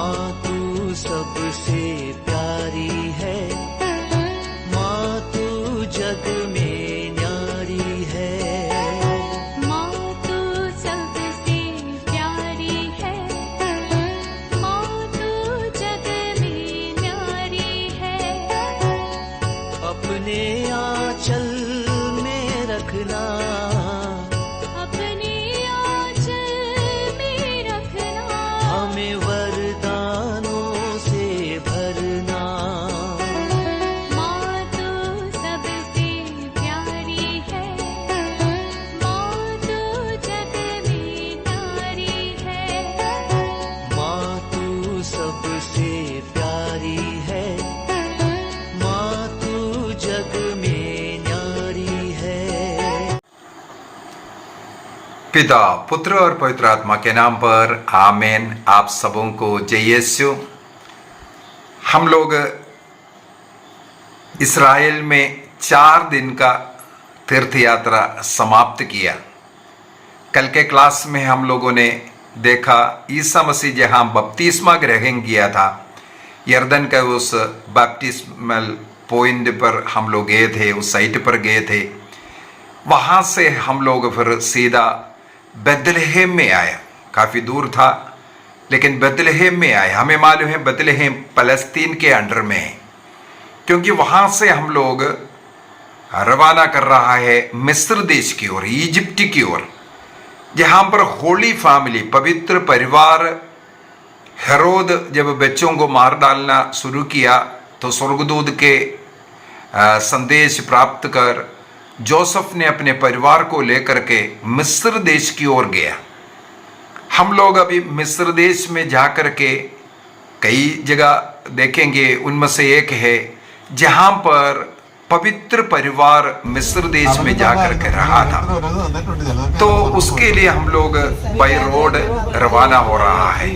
माँ तू सबसे प्यारी है, माँ तू जग में न्यारी है। माँ तू सबसे प्यारी है, माँ तू जग में न्यारी है। अपने आंचल में रखना, अपने आंचल में रखना। हमें वरदानों से भरना। माँ तू सबसे प्यारी है, माँ तू जग में न्यारी है। माँ तू सबसे प्यारी है, माँ तू जग में न्यारी है। पिता, पुत्र और पवित्र आत्मा के नाम पर आमीन। आप सबों को जय यीशु। हम लोग इस्राएल में 4 दिन का तीर्थ यात्रा समाप्त किया। कल के क्लास में हम लोगों ने देखा ईसा मसीह जहां बपतिस्मा ग्रहण किया था, यर्दन का उस बैप्टिस्मल पॉइंट पर हम लोग गए थे, उस साइट पर गए थे। वहां से हम लोग फिर सीधा बेथलेहेम में आया। काफ़ी दूर था लेकिन बेथलेहेम में आए। हमें मालूम है बेथलेहेम फलस्तीन के अंडर में है, क्योंकि वहां से हम लोग रवाना कर रहा है मिस्र देश की ओर, इजिप्ट की ओर, जहां पर होली फैमिली, पवित्र परिवार, हेरोद जब बच्चों को मार डालना शुरू किया तो स्वर्गदूत के संदेश प्राप्त कर जोसेफ ने अपने परिवार को लेकर के मिस्र देश की ओर गया। हम लोग अभी मिस्र देश में जाकर के कई जगह देखेंगे, उनमें से एक है जहां पर पवित्र परिवार मिस्र देश में जाकर के रहा था। तो उसके लिए हम लोग बाय रोड रवाना हो रहा है।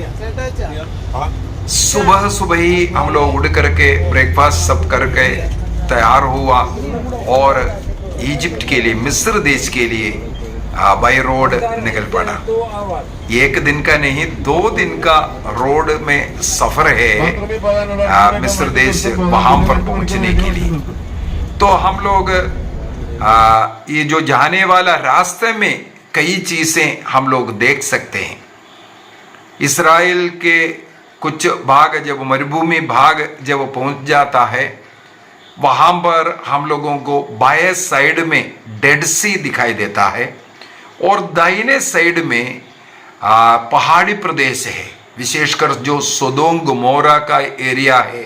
सुबह सुबह ही हम लोग उड़ करके ब्रेकफास्ट सब करके तैयार हुआ और इजिप्ट के लिए, मिस्र देश के लिए बाय रोड निकल पड़ा। 1 दिन का नहीं, 2 दिन का रोड में सफर है मिस्र देश वहां पर पहुंचने के लिए। तो हम लोग ये जो जाने वाला रास्ते में कई चीजें हम लोग देख सकते हैं। इस्राएल के कुछ भाग, जब मरुभूमि भाग जब पहुंच जाता है, वहां पर हम लोगों को बाएं साइड में डेड सी दिखाई देता है और दाहिने साइड में पहाड़ी प्रदेश है, विशेषकर जो सोदोम गोमोरा का एरिया है,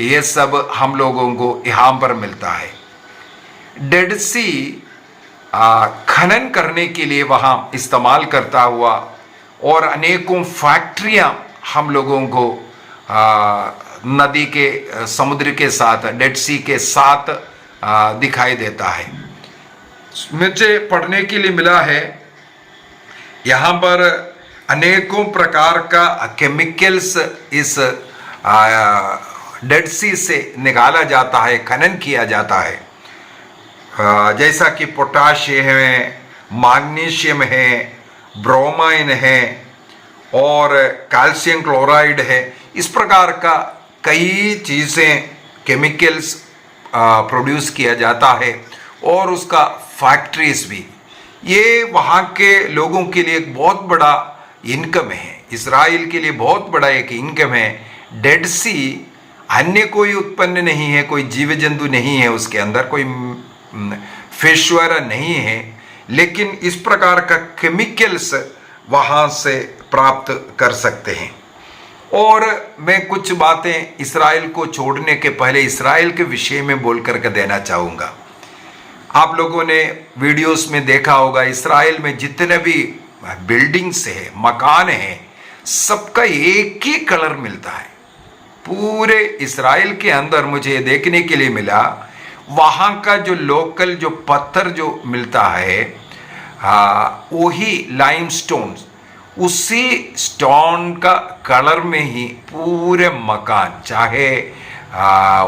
ये सब हम लोगों को यहाँ पर मिलता है। डेड सी खनन करने के लिए वहाँ इस्तेमाल करता हुआ और अनेकों फैक्ट्रियाँ हम लोगों को नदी के, समुद्र के साथ, डेड सी के साथ दिखाई देता है। मुझे पढ़ने के लिए मिला है यहाँ पर अनेकों प्रकार का केमिकल्स इस डेड सी से निकाला जाता है, खनन किया जाता है, जैसा कि पोटाशियम है, मैग्नीशियम है, ब्रोमाइन है और कैल्शियम क्लोराइड है। इस प्रकार का कई चीज़ें, केमिकल्स प्रोड्यूस किया जाता है और उसका फैक्ट्रीज भी। ये वहाँ के लोगों के लिए एक बहुत बड़ा इनकम है, इजराइल के लिए बहुत बड़ा एक इनकम है। डेड सी अन्य कोई उत्पन्न नहीं है, कोई जीव जंतु नहीं है उसके अंदर, कोई फिश वगैरह नहीं है, लेकिन इस प्रकार का केमिकल्स वहाँ से प्राप्त कर सकते हैं। और मैं कुछ बातें इस्राएल को छोड़ने के पहले इस्राएल के विषय में बोल करके देना चाहूँगा। आप लोगों ने वीडियोस में देखा होगा, इस्राएल में जितने भी बिल्डिंग्स है, मकान है, सबका एक ही कलर मिलता है। पूरे इस्राएल के अंदर मुझे देखने के लिए मिला, वहाँ का जो लोकल जो पत्थर जो मिलता है, वही लाइमस्टोन, उसी स्टोन का कलर में ही पूरे मकान, चाहे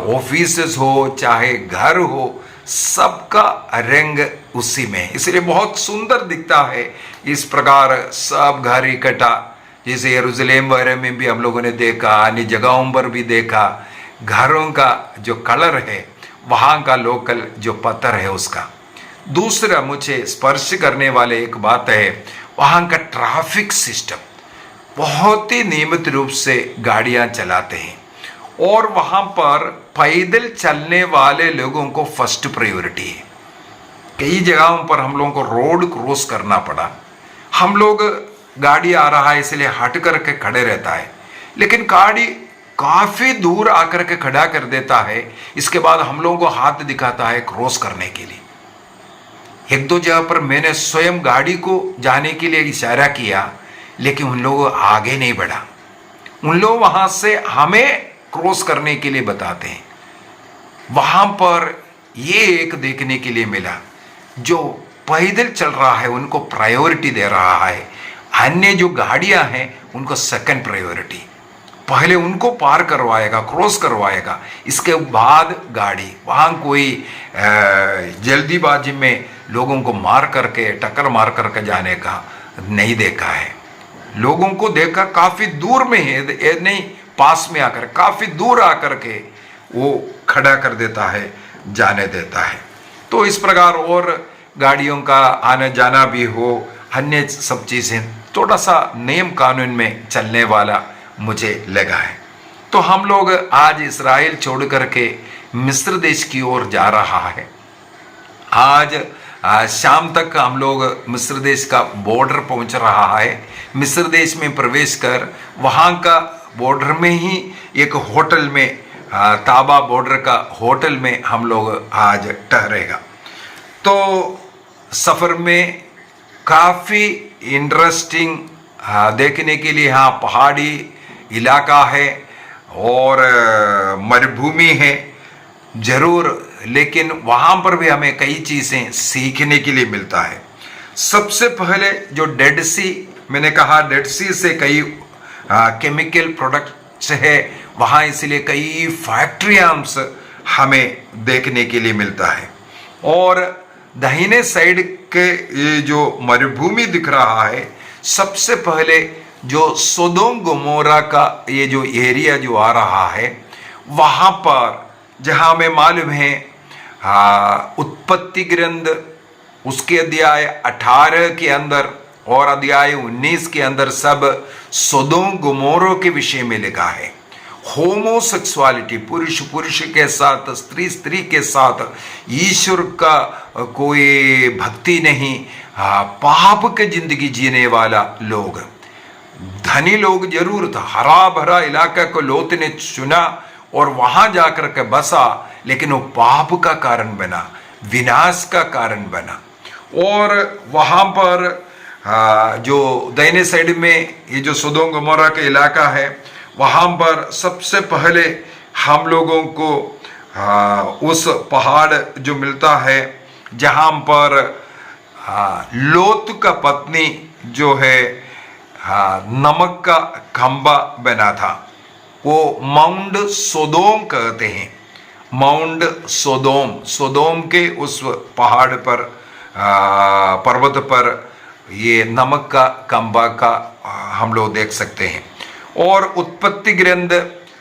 ऑफिसेस हो चाहे घर हो, सबका रंग उसी में है। इसलिए बहुत सुंदर दिखता है। इस प्रकार सब घर इकट्ठा, जैसे यरूशलेम वगैरह में भी हम लोगों ने देखा, अन्य जगहों पर भी देखा, घरों का जो कलर है, वहाँ का लोकल जो पत्थर है उसका। दूसरा मुझे स्पर्श करने वाले एक बात है, वहाँ का ट्रैफिक सिस्टम, बहुत ही नियमित रूप से गाड़ियाँ चलाते हैं और वहाँ पर पैदल चलने वाले लोगों को फर्स्ट प्रायोरिटी है। कई जगहों पर हम लोगों को रोड क्रॉस करना पड़ा, हम लोग गाड़ी आ रहा है इसलिए हट करके खड़े रहता है, लेकिन गाड़ी काफी दूर आकर के खड़ा कर देता है, इसके बाद हम लोगों को हाथ दिखाता है क्रॉस करने के लिए। एक दो जगह पर मैंने स्वयं गाड़ी को जाने के लिए इशारा किया, लेकिन उन लोग आगे नहीं बढ़ा। उन लोग वहां से हमें क्रॉस करने के लिए बताते हैं। वहां पर ये एक देखने के लिए मिला, जो पैदल चल रहा है उनको प्रायोरिटी दे रहा है, अन्य जो गाड़ियां हैं उनको सेकंड प्रायोरिटी। पहले उनको पार करवाएगा, क्रॉस करवाएगा, इसके बाद गाड़ी। वहां कोई जल्दीबाजी में लोगों को मार करके, टक्कर मार करके जाने का नहीं देखा है। लोगों को देखा काफी दूर में है, नहीं पास में आकर, काफी दूर आकर के वो खड़ा कर देता है, जाने देता है। तो इस प्रकार और गाड़ियों का आना जाना भी हो, अन्य सब चीजें, थोड़ा सा नियम कानून में चलने वाला मुझे लगा है। तो हम लोग आज इस्राएल छोड़ करके मिस्र देश की ओर जा रहा है। आज शाम तक हम लोग मिस्र देश का बॉर्डर पहुंच रहा है। मिस्र देश में प्रवेश कर वहाँ का बॉर्डर में ही एक होटल में, ताबा बॉर्डर का होटल में हम लोग आज ठहरेगा। तो सफ़र में काफ़ी इंटरेस्टिंग देखने के लिए यहाँ पहाड़ी इलाका है और मरुभूमि है जरूर, लेकिन वहाँ पर भी हमें कई चीज़ें सीखने के लिए मिलता है। सबसे पहले जो डेड सी, मैंने कहा डेड सी से कई केमिकल प्रोडक्ट्स है वहाँ, इसलिए कई फैक्ट्रियां हमें देखने के लिए मिलता है। और दाहिने साइड के ये जो मरुभूमि दिख रहा है, सबसे पहले जो सोदोम गोमोरा का ये जो एरिया जो आ रहा है, वहाँ पर जहाँ हमें मालूम है उत्पत्ति ग्रंथ उसके अध्याय 18 के अंदर और अध्याय 19 के अंदर सब सोदोम गोमोरा के विषय में लिखा है। होमोसेक्सुअलिटी, पुरुष पुरुष के साथ, स्त्री स्त्री के साथ, ईश्वर का कोई भक्ति नहीं, पाप के जिंदगी जीने वाला लोग। धनी लोग जरूर था, हरा भरा इलाका को लोत ने चुना और वहां जाकर के बसा, लेकिन वो पाप का कारण बना, विनाश का कारण बना। और वहां पर जो दाहिने साइड में ये जो सोदोम गोमोरा का इलाका है, वहां पर सबसे पहले हम लोगों को उस पहाड़ जो मिलता है जहां पर लोत का पत्नी जो है नमक का खंबा बना था, वो माउंट सोदोम कहते हैं। माउंट सोदोम, सोदोम के उस पहाड़ पर, पर्वत पर ये नमक का खंबा का हम लोग देख सकते हैं। और उत्पत्ति ग्रंथ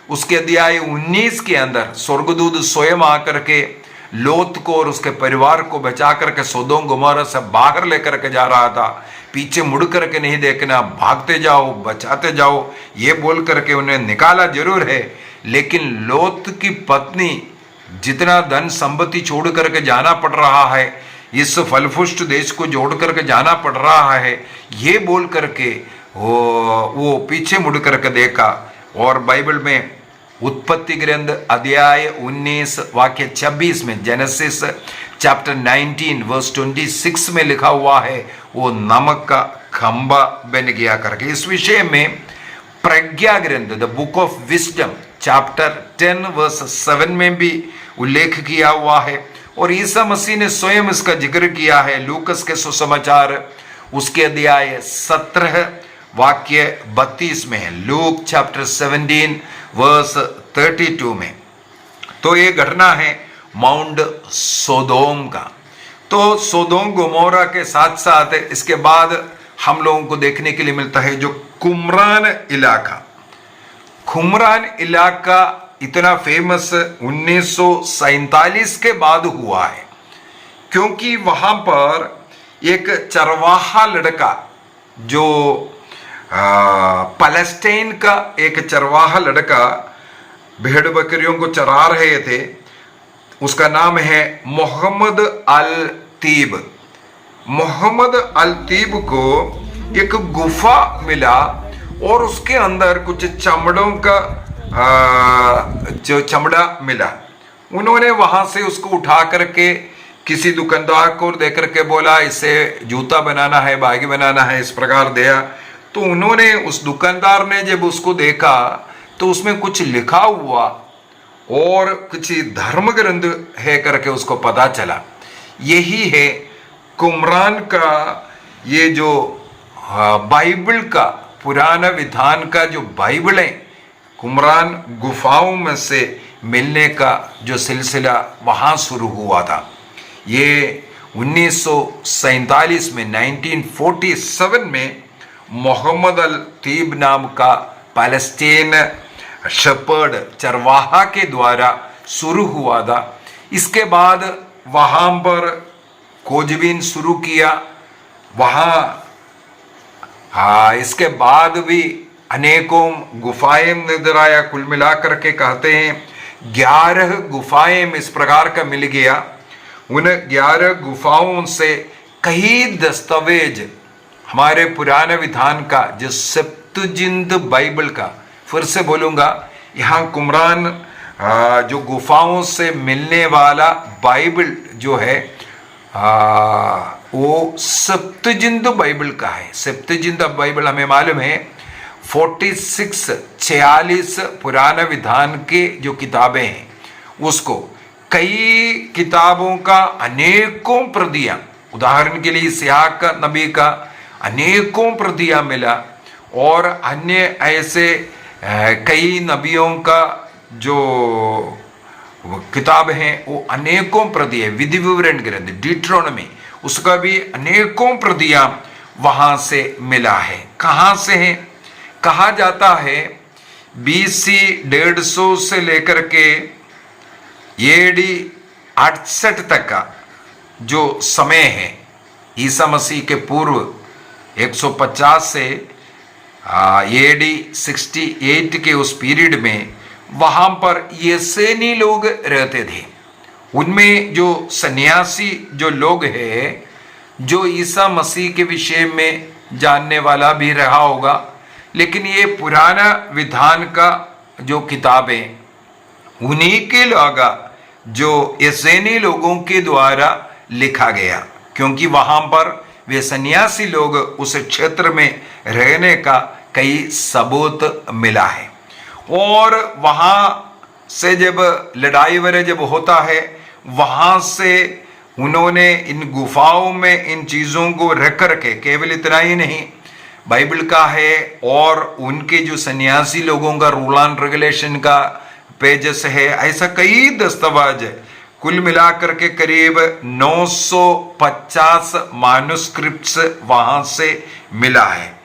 उसके अध्याय 19 के अंदर स्वर्गदूत स्वयं आकर के लोत को और उसके परिवार को बचा करके सोदोम गोमोरा से बाहर लेकर के जा रहा था। पीछे मुड़ करके नहीं देखना, भागते जाओ, बचाते जाओ, ये बोल करके उन्हें निकाला जरूर है, लेकिन लोत की पत्नी जितना धन संपत्ति छोड़ करके जाना पड़ रहा है, इस फलपुष्ट देश को जोड़ करके जाना पड़ रहा है, ये बोल करके वो पीछे मुड़ करके देखा। और बाइबल में उत्पत्ति ग्रंथ अध्याय 19 वाक्य 26 में, जेनेसिस चैप्टर 19 वर्स 26 में लिखा हुआ है, वो नमक का खंबा बन गया करके। इस विषय में Pragya Granth the book of wisdom chapter 10 verse 7 में भी उल्लेख किया हुआ है। और ईसा मसीह ने स्वयं इसका जिक्र किया है लूकस के सुसमाचार उसके अध्याय 17 वाक्य 32 में है, लूक चैप्टर 17 वर्स 32 में। तो ये घटना है माउंट सोदोम का। तो सोदोम गोमोरा के साथ साथ इसके बाद हम लोगों को देखने के लिए मिलता है जो कुमरान इलाका। कुमरान इलाका इतना फेमस 1947 के बाद हुआ है, क्योंकि वहां पर एक चरवाहा लड़का जो पैलेस्टाइन का एक चरवाहा लड़का भेड़ बकरियों को चरा रहे थे, उसका नाम है मोहम्मद अल तीब। मोहम्मद अल तीब को एक गुफा मिला और उसके अंदर कुछ चमड़ों का जो चमड़ा मिला। उन्होंने वहां से उसको उठा करके किसी दुकानदार को दे करके बोला इसे जूता बनाना है, बागी बनाना है, इस प्रकार दिया। तो उन्होंने, उस दुकानदार ने जब उसको देखा तो उसमें कुछ लिखा हुआ और कुछ धर्म ग्रंथ है करके उसको पता चला। यही है कुमरान का ये जो बाइबल का पुराना विधान का जो बाइबल है, कुमरान गुफाओं में से मिलने का जो सिलसिला वहाँ शुरू हुआ था। ये 1947 में 1947 में मोहम्मद अल तीब नाम का पैलेस्टीन शेपर्ड चरवाहा के द्वारा शुरू हुआ था। इसके बाद वहाँ पर खोजबीन शुरू किया। वहाँ इसके बाद भी अनेकों गुफाएं नजर आया। कुल मिलाकर के कहते हैं 11 गुफाएं इस प्रकार का मिल गया। उन 11 गुफाओं से कई दस्तावेज हमारे पुराने विधान का, जो सप्तजिंद बाइबल का, फिर से बोलूंगा, यहाँ कुमरान जो गुफाओं से मिलने वाला बाइबल जो है वो सप्तजिंद बाइबल का है। सप्तजिंद बाइबल हमें मालूम है 46 पुराने विधान के जो किताबें हैं, उसको कई किताबों का अनेकों प्रतियां, उदाहरण के लिए इसहाक का नबी का अनेकों प्रतियां मिला और अन्य ऐसे कई नबियों का जो किताब हैं वो अनेकों प्रति है। विधि विवरण ग्रंथ डिट्रोनमी, उसका भी अनेकों प्रतियां वहां से मिला है। कहां से है? कहा जाता है BC 150 से लेकर के AD 68 तक का जो समय है, ईसा मसीह के पूर्व 150 से AD 68 के उस पीरियड में वहां पर येसेनी लोग रहते थे। उनमें जो सन्यासी जो लोग हैं, जो ईसा मसीह के विषय में जानने वाला भी रहा होगा, लेकिन ये पुराना विधान का जो किताबें उन्हीं के लगा जो येसेनी लोगों के द्वारा लिखा गया, क्योंकि वहां पर वे सन्यासी लोग उस क्षेत्र में रहने का कई सबूत मिला है। और वहां से जब लड़ाई वगैरह जब होता है, वहां से उन्होंने इन गुफाओं में इन चीजों को रख करके, केवल इतना ही नहीं, बाइबल का है और उनके जो सन्यासी लोगों का रूल एंड रेगुलेशन का पेजेस है, ऐसा कई दस्तावेज है। कुल मिलाकर के करीब 950 मैन्युस्क्रिप्ट्स वहां से मिला है।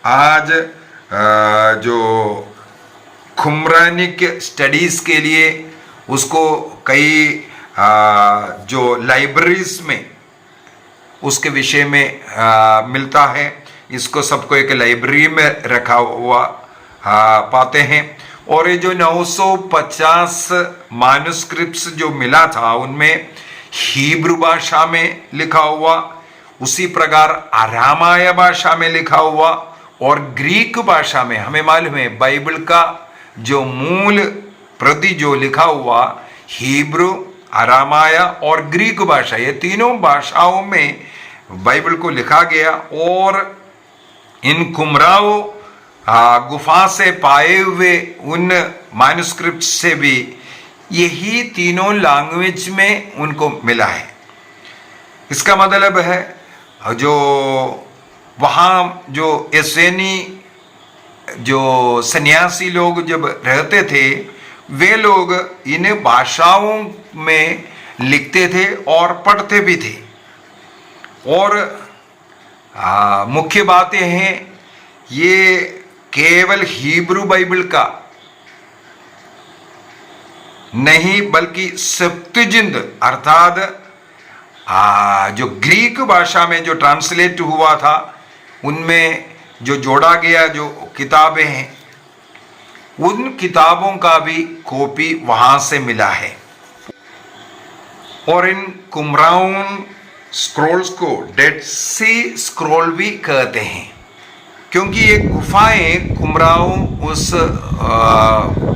आज जो कुमरानिक स्टडीज के लिए उसको कई जो लाइब्रेरीज में उसके विषय में मिलता है। इसको सबको एक लाइब्रेरी में रखा हुआ पाते हैं। और ये जो 950 मैन्युस्क्रिप्ट्स जो मिला था, उनमें हिब्रू भाषा में लिखा हुआ, उसी प्रकार अरामाया भाषा में लिखा हुआ और ग्रीक भाषा में, हमें मालूम है बाइबल का जो मूल प्रति जो लिखा हुआ हिब्रू, अरामाया और ग्रीक भाषा, ये तीनों भाषाओं में बाइबल को लिखा गया। और इन कुमराओं गुफा से पाए हुए उन मैन्युस्क्रिप्ट से भी यही तीनों लैंग्वेज में उनको मिला है। इसका मतलब है जो वहाँ जो एसेनी जो सन्यासी लोग जब रहते थे, वे लोग इन भाषाओं में लिखते थे और पढ़ते भी थे। और मुख्य बातें हैं, ये केवल हिब्रू बाइबल का नहीं बल्कि सेप्तुजिंत अर्थात जो ग्रीक भाषा में जो ट्रांसलेट हुआ था उनमें जो जोड़ा गया जो किताबें हैं उन किताबों का भी कॉपी वहां से मिला है। और इन कुमराउन स्क्रॉल्स को डेड सी स्क्रॉल भी कहते हैं, क्योंकि ये गुफाएं कुमराऊ उस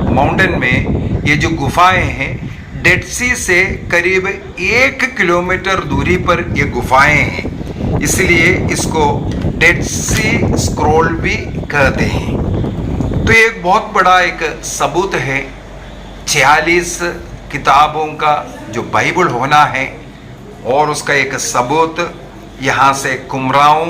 माउंटेन में ये जो गुफाएं हैं डेड सी से करीब 1 किलोमीटर दूरी पर ये गुफाएं हैं, इसलिए इसको डेड सी स्क्रॉल भी कहते हैं। तो ये एक बहुत बड़ा एक सबूत है 46 किताबों का जो बाइबल होना है, और उसका एक सबूत यहाँ से कुमराऊ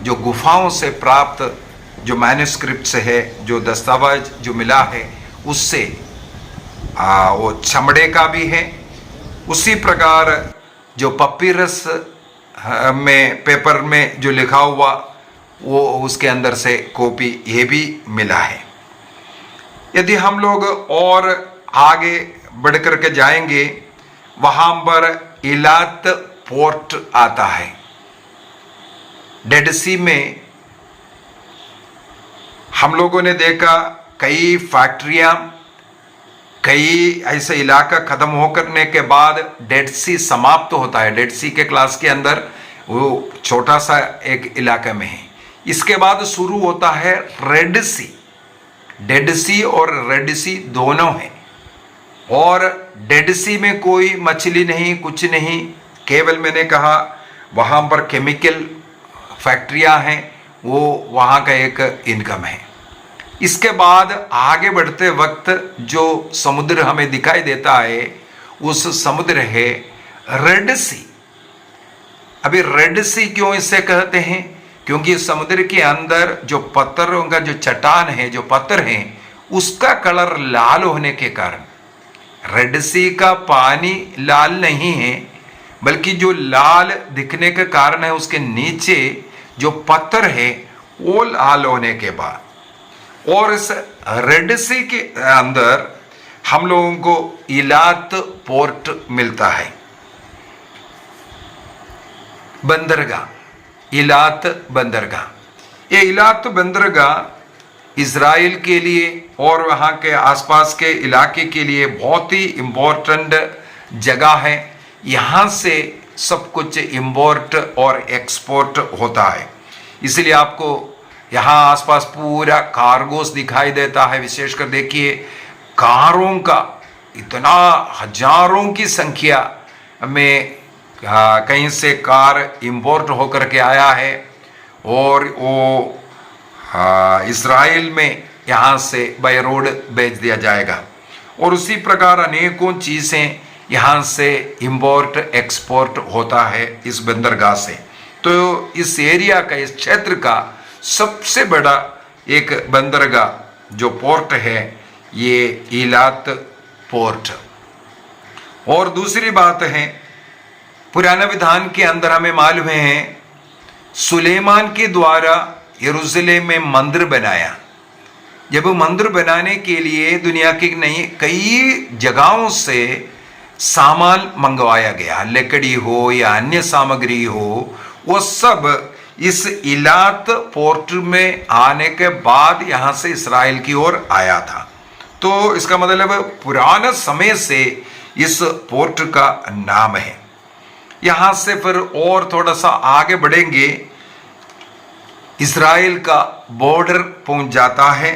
जो गुफाओं से प्राप्त जो मैन्युस्क्रिप्ट्स है, जो दस्तावेज जो मिला है उससे वो चमड़े का भी है। उसी प्रकार जो पपीरस में पेपर में जो लिखा हुआ वो उसके अंदर से कॉपी ये भी मिला है। यदि हम लोग और आगे बढ़ कर के जाएंगे, वहां पर इलात पोर्ट आता है। डेड सी में हम लोगों ने देखा कई फैक्ट्रियां, कई ऐसे इलाका खत्म होने के बाद डेड सी समाप्त होता है। डेड सी के क्लास के अंदर वो छोटा सा एक इलाके में है। इसके बाद शुरू होता है रेड सी। डेड सी और रेड सी दोनों हैं, और डेड सी में कोई मछली नहीं, कुछ नहीं, केवल मैंने कहा वहाँ पर केमिकल फैक्ट्रियाँ हैं, वो वहाँ का एक इनकम है। इसके बाद आगे बढ़ते वक्त जो समुद्र हमें दिखाई देता है उस समुद्र है रेड सी। अभी रेड सी क्यों इसे कहते हैं? क्योंकि समुद्र के अंदर जो पत्थरों का जो चट्टान है, जो पत्थर हैं, उसका कलर लाल होने के कारण रेड सी का पानी लाल नहीं है, बल्कि जो लाल दिखने के कारण है उसके नीचे जो पत्थर है वो लाल होने के बाद, और इस रेड सी के अंदर हम लोगों को इलात पोर्ट मिलता है, बंदरगाह, इलात बंदरगाह। ये इलात बंदरगाह इज़राइल के लिए और वहाँ के आसपास के इलाके के लिए बहुत ही इम्पोर्टेंट जगह है। यहाँ से सब कुछ इम्पोर्ट और एक्सपोर्ट होता है, इसलिए आपको यहाँ आसपास पूरा कार्गोस दिखाई देता है। विशेषकर देखिए कारों का इतना हजारों की संख्या में कहीं से कार इंपोर्ट होकर के आया है, और वो इज़राइल में यहाँ से बाय रोड भेज दिया जाएगा। और उसी प्रकार अनेकों चीज़ें यहाँ से इंपोर्ट एक्सपोर्ट होता है इस बंदरगाह से। तो इस एरिया का, इस क्षेत्र का सबसे बड़ा एक बंदरगाह जो पोर्ट है ये इलात पोर्ट। और दूसरी बात है, पुराना विधान के अंदर हमें मालूम है सुलेमान के द्वारा यरूशलेम में मंदिर बनाया। जब मंदिर बनाने के लिए दुनिया की कई जगहों से सामान मंगवाया गया, लकड़ी हो या अन्य सामग्री हो, वो सब इस इलात पोर्ट में आने के बाद यहाँ से इस्राएल की ओर आया था। तो इसका मतलब पुराना समय से इस पोर्ट का नाम है। यहाँ से फिर और थोड़ा सा आगे बढ़ेंगे, इस्राएल का बॉर्डर पहुंच जाता है।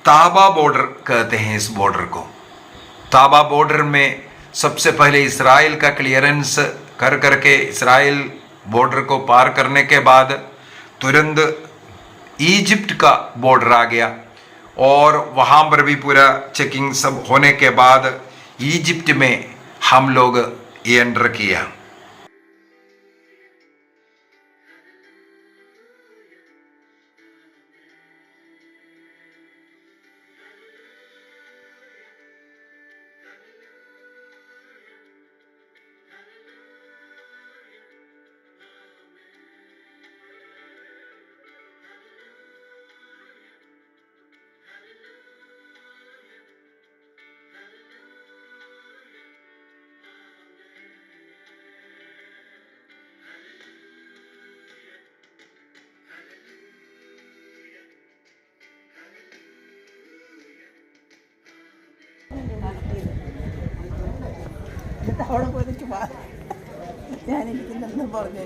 ताबा बॉर्डर कहते हैं इस बॉर्डर को। ताबा बॉर्डर में सबसे पहले इस्राएल का क्लियरेंस कर करके इस्राएल बॉर्डर को पार करने के बाद तुरंत इजिप्ट का बॉर्डर आ गया, और वहाँ पर भी पूरा चेकिंग सब होने के बाद इजिप्ट में हम लोग एंटर किया। എന്നിട്ട് അവിടെ പോയിട്ട് ഞാനിരിക്കുന്നെന്ന് പറഞ്ഞു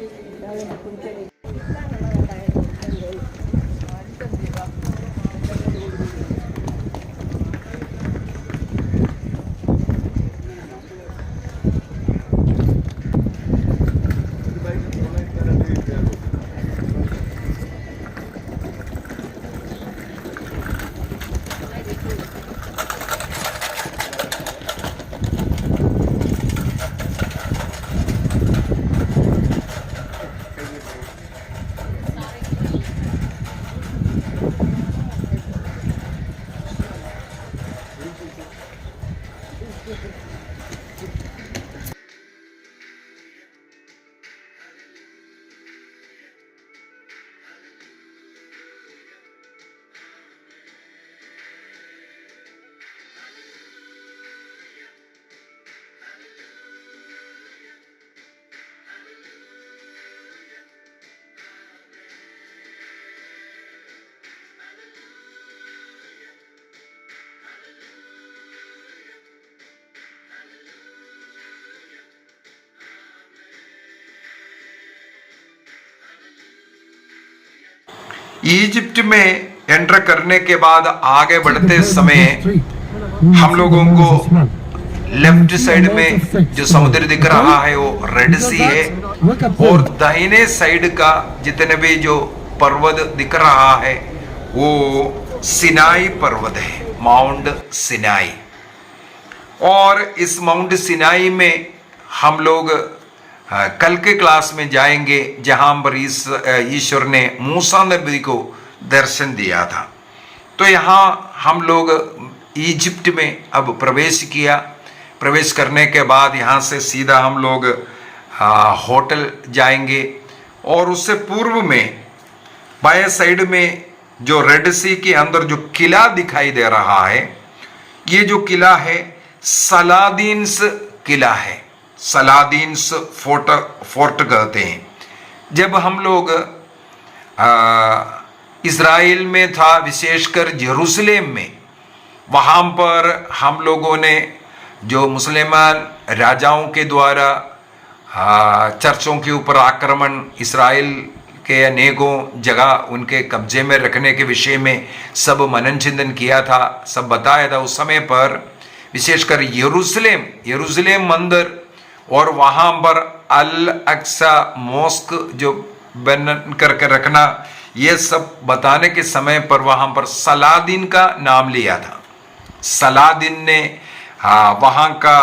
इजिप्ट में एंटर करने के बाद आगे बढ़ते समय हम लोगों को लेफ्ट साइड में जो समुद्र दिख रहा है वो रेड सी है और दाहिने साइड का जितने भी जो पर्वत दिख रहा है वो सिनाई पर्वत है, माउंट सिनाई। और इस माउंट सिनाई में हम लोग कल के क्लास में जाएंगे जहां पर ईश्वर ने मूसा नबी को दर्शन दिया था। तो यहाँ हम लोग इजिप्ट में अब प्रवेश किया। प्रवेश करने के बाद यहाँ से सीधा हम लोग होटल जाएंगे और उससे पूर्व में बाएं साइड में जो रेड सी के अंदर जो किला दिखाई दे रहा है, ये जो किला है सलादीन्स किला है, सलादीन्स फोर्ट कहते हैं। जब हम लोग इज़राइल में था, विशेषकर जेरूसलेम में, वहाँ पर हम लोगों ने जो मुसलमान राजाओं के द्वारा चर्चों के ऊपर आक्रमण, इज़राइल के अनेकों जगह उनके कब्जे में रखने के विषय में सब मनन चिंतन किया था, सब बताया था। उस समय पर विशेषकर यरूशलेम मंदिर और वहाँ पर अल अक्सा मॉस्क जो बन करके रखना, ये सब बताने के समय पर वहाँ पर सलादीन का नाम लिया था। सलादीन ने वहाँ का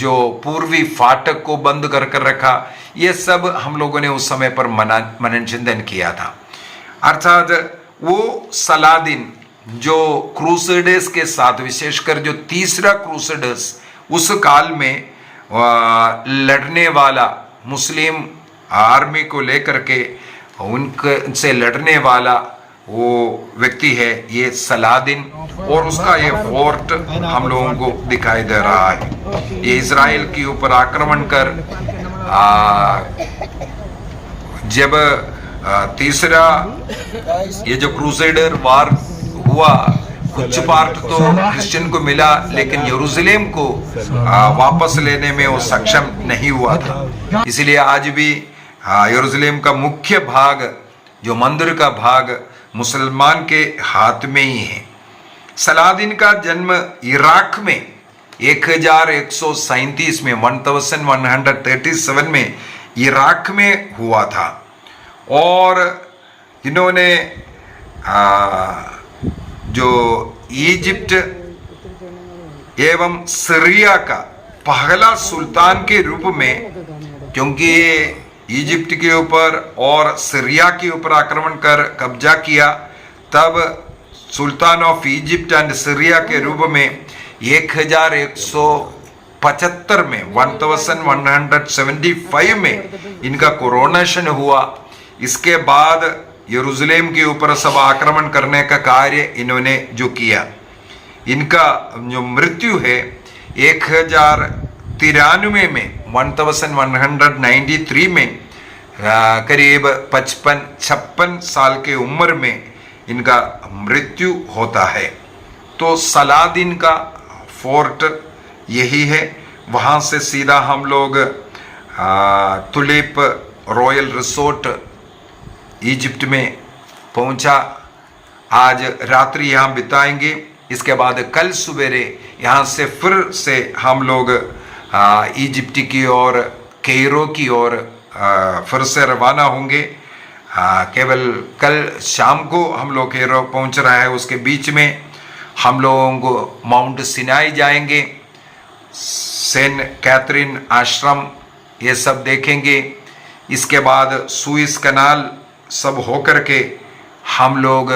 जो पूर्वी फाटक को बंद कर कर रखा। ये सब हम लोगों ने उस समय पर मनन चिंतन किया था। अर्थात वो सलादीन जो क्रूसेडर्स के साथ, विशेषकर जो तीसरा क्रूसेडर्स उस काल में लड़ने वाला, मुस्लिम आर्मी को लेकर के उनसे लड़ने वाला वो व्यक्ति है, ये सलादीन। और उसका ये फोर्ट हम लोगों को दिखाई दे रहा है। ये इज़राइल के ऊपर आक्रमण कर जब तीसरा ये जो क्रूसेडर वार हुआ, कुछ पार्ट तो क्रिश्चियन को मिला, लेकिन यरूशलेम को वापस लेने में वो सक्षम नहीं हुआ था। इसलिए आज भी यरूशलेम का मुख्य भाग, जो मंदिर का भाग, मुसलमान के हाथ में ही है। सलादीन का जन्म इराक में 1137 में 1137 में इराक में हुआ था। और इन्होंने जो इजिप्ट एवं सीरिया का पहला सुल्तान के रूप में, क्योंकि ये इजिप्ट के ऊपर और सीरिया के ऊपर आक्रमण कर कब्जा किया, तब सुल्तान ऑफ इजिप्ट एंड सीरिया के रूप में 1175 में 1175 में इनका कोरोनेशन हुआ। इसके बाद यरूशलेम के ऊपर सब आक्रमण करने का कार्य इन्होंने जो किया, इनका जो मृत्यु है 1093 में 1193 में करीब 55-56 साल के उम्र में इनका मृत्यु होता है। तो सलादीन का फोर्ट यही है। वहाँ से सीधा हम लोग तुलिप रॉयल रिसोर्ट इजिप्ट में पहुँचा। आज रात्रि यहाँ बिताएंगे। इसके बाद कल सवेरे यहाँ से फिर से हम लोग इजिप्ट की ओर, कैरो की ओर फिर से रवाना होंगे। केवल कल शाम को हम लोग कैरो पहुँच रहा है। उसके बीच में हम लोगों को माउंट सिनाई जाएंगे, सेंट कैथरीन आश्रम, ये सब देखेंगे। इसके बाद सुइस कनाल सब होकर के हम लोग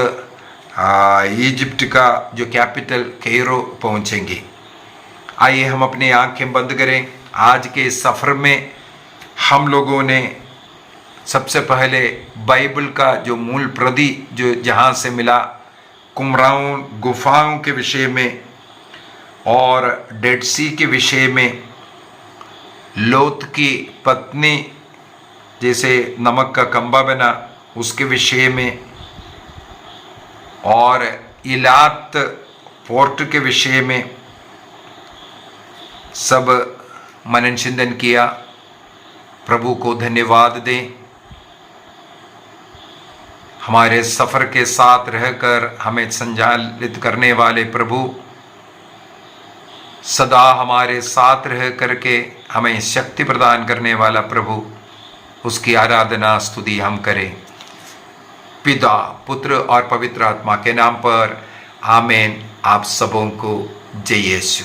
इजिप्ट का जो कैपिटल कैरो पहुंचेंगे। आइए हम अपनी आंखें बंद करें। आज के इस सफ़र में हम लोगों ने सबसे पहले बाइबल का जो मूल प्रति जो जहाँ से मिला, कुमराउन गुफाओं के विषय में और डेड सी के विषय में, लोत की पत्नी जैसे नमक का कंबा बना उसके विषय में, और इलात पोर्ट के विषय में सब मनन चिंतन किया। प्रभु को धन्यवाद दें। हमारे सफ़र के साथ रहकर हमें संचालित करने वाले प्रभु, सदा हमारे साथ रह करके हमें शक्ति प्रदान करने वाला प्रभु, उसकी आराधना स्तुति हम करें। पिता, पुत्र और पवित्र आत्मा के नाम पर आमीन। आप सबों को जय यीशु।